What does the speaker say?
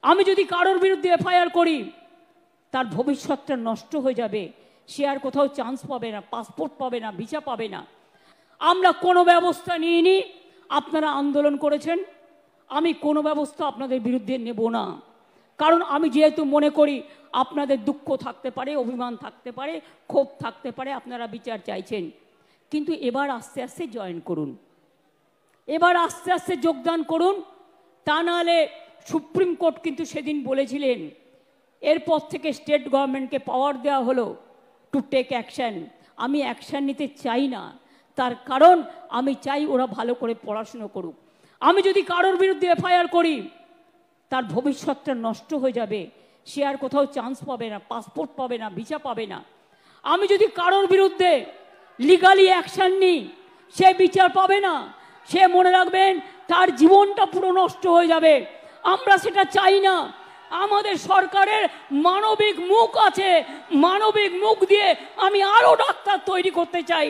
আমি যদি কারোর বিরুদ্ধে এফআইআর করি তার ভবিষ্যৎটা নষ্ট হয়ে যাবে, সে আর কোথাও চান্স পাবে না, পাসপোর্ট পাবে না, ভিসা পাবে না। আমরা কোনো ব্যবস্থা নিইনি, আপনারা আন্দোলন করেছেন, আমি কোনো ব্যবস্থা আপনাদের বিরুদ্ধে নেব না। কারণ আমি যেহেতু মনে করি আপনাদের দুঃখ থাকতে পারে, অভিমান থাকতে পারে, ক্ষোভ থাকতে পারে, আপনারা বিচার চাইছেন, কিন্তু এবার আস্তে আস্তে জয়েন করুন, এবার আস্তে আস্তে যোগদান করুন। তা নাহলে সুপ্রিম কোর্ট কিন্তু সেদিন বলেছিলেন, এরপর থেকে স্টেট গভর্নমেন্টকে পাওয়ার দেওয়া হলো টু টেক অ্যাকশন। আমি অ্যাকশন নিতে চাই না, তার কারণ আমি চাই ওরা ভালো করে পড়াশুনো করুক। আমি যদি কারোর বিরুদ্ধে এফআইআর করি তার ভবিষ্যৎটা নষ্ট হয়ে যাবে, সে আর কোথাও চান্স পাবে না, পাসপোর্ট পাবে না, ভিসা পাবে না। আমি যদি কারোর বিরুদ্ধে লিগালি অ্যাকশন নিই, সে বিচার পাবে না, সে মনে রাখবেন তার জীবনটা পুরো নষ্ট হয়ে যাবে। আমরা সেটা চাই না। আমাদের সরকারের মানবিক মুখ আছে, মানবিক মুখ দিয়ে আমি আরো ডাক্তার তৈরি করতে চাই।